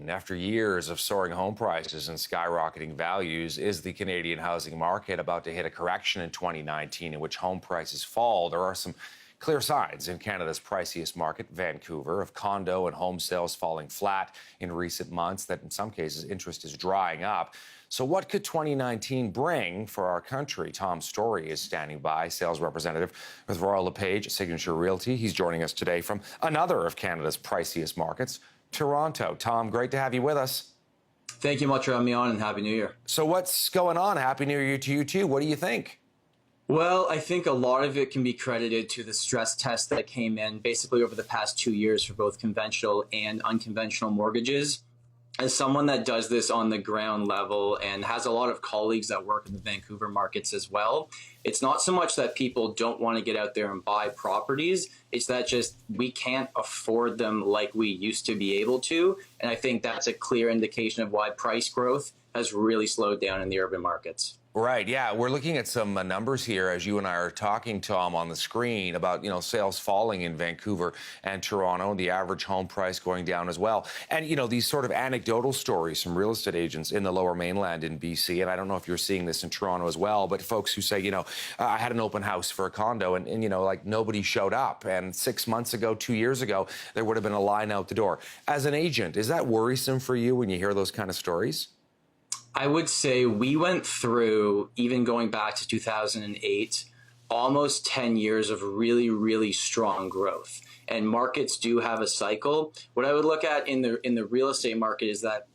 After years of soaring home prices and skyrocketing values, is the Canadian housing market about to hit a correction in 2019 in which home prices fall? There are some clear signs in Canada's priciest market, Vancouver, of condo and home sales falling flat in recent months, that in some cases interest is drying up. So what could 2019 bring for our country? Tom Storey is standing by, sales representative with Royal LePage Signature Realty. He's joining us today from another of Canada's priciest markets, Toronto. Tom, great to have you with us. Thank you much for having me on, and Happy New Year. So what's going on? Happy New Year to you too. What do you think? Well, I think a lot of it can be credited to the stress test that came in basically over the past 2 years for both conventional and unconventional mortgages. As someone that does this on the ground level and has a lot of colleagues that work in the Vancouver markets as well, it's not so much that people don't want to get out there and buy properties. It's that just we can't afford them like we used to be able to. And I think that's a clear indication of why price growth has really slowed down in the urban markets. Right, yeah. We're looking at some numbers here as you and I are talking, Tom, on the screen about, sales falling in Vancouver and Toronto, and the average home price going down as well. And, these sort of anecdotal stories from real estate agents in the Lower Mainland in BC, and I don't know if you're seeing this in Toronto as well, but folks who say, I had an open house for a condo and like nobody showed up. And 6 months ago, 2 years ago, there would have been a line out the door. As an agent, is that worrisome for you when you hear those kind of stories? I would say we went through, even going back to 2008, almost 10 years of really, really strong growth. And markets do have a cycle. What I would look at in the real estate market is that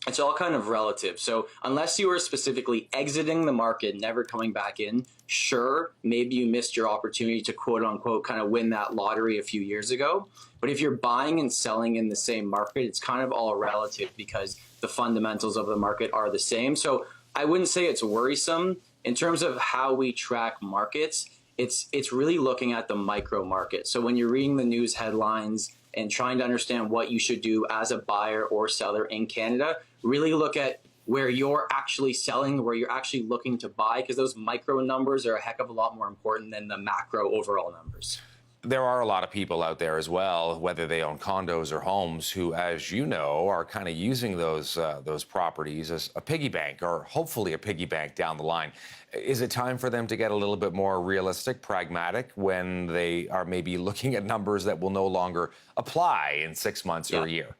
it's all kind of relative. So unless you were specifically exiting the market, never coming back in, sure, maybe you missed your opportunity to quote unquote kind of win that lottery a few years ago. But if you're buying and selling in the same market, it's kind of all relative because the fundamentals of the market are the same. So I wouldn't say it's worrisome. In terms of how we track markets, it's really looking at the micro market. So when you're reading the news headlines and trying to understand what you should do as a buyer or seller in Canada, really look at where you're actually selling, where you're actually looking to buy, because those micro numbers are a heck of a lot more important than the macro overall numbers. There are a lot of people out there as well, whether they own condos or homes, who, as you know, are kind of using those properties as a piggy bank, or hopefully a piggy bank down the line. Is it time for them to get a little bit more realistic, pragmatic, when they are maybe looking at numbers that will no longer apply in 6 months or a year?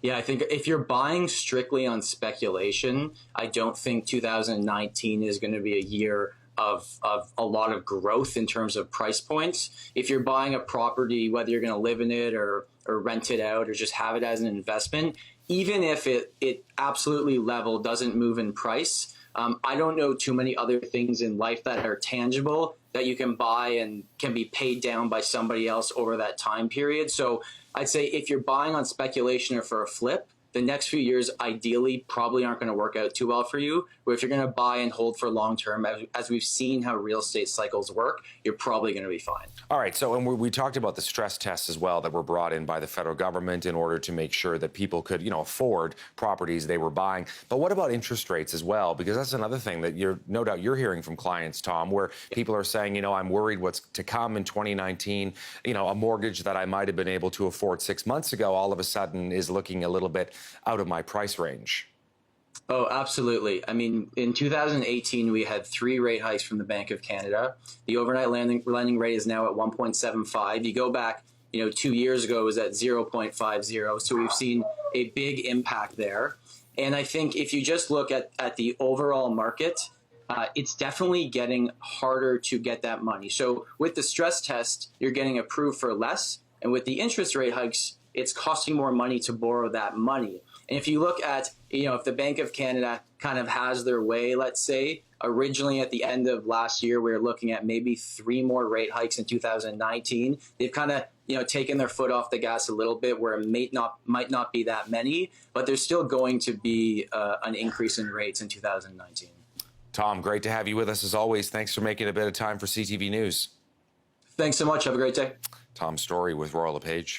Yeah, I think if you're buying strictly on speculation, I don't think 2019 is going to be a year of a lot of growth in terms of price points. If you're buying a property, whether you're going to live in it or rent it out or just have it as an investment, even if it absolutely level doesn't move in price, I don't know too many other things in life that are tangible that you can buy and can be paid down by somebody else over that time period. So I'd say if you're buying on speculation or for a flip, the next few years ideally probably aren't going to work out too well for you. But if you're going to buy and hold for long term, as we've seen how real estate cycles work, you're probably going to be fine. All right. So, and we talked about the stress tests as well that were brought in by the federal government in order to make sure that people could, afford properties they were buying. But what about interest rates as well? Because that's another thing that no doubt you're hearing from clients, Tom, where people are saying, I'm worried what's to come in 2019. A mortgage that I might have been able to afford 6 months ago all of a sudden is looking a little bit out of my price range. Oh, absolutely. I mean, in 2018, we had 3 rate hikes from the Bank of Canada. The overnight lending rate is now at 1.75. You go back, 2 years ago, it was at 0.50. So we've seen a big impact there. And I think if you just look at the overall market, it's definitely getting harder to get that money. So with the stress test, you're getting approved for less. And with the interest rate hikes, it's costing more money to borrow that money. And if you look at, if the Bank of Canada kind of has their way, let's say, originally at the end of last year, we were looking at maybe 3 more rate hikes in 2019. They've kind of, taken their foot off the gas a little bit where it might not be that many, but there's still going to be an increase in rates in 2019. Tom, great to have you with us as always. Thanks for making a bit of time for CTV News. Thanks so much. Have a great day. Tom Storey with Royal LePage.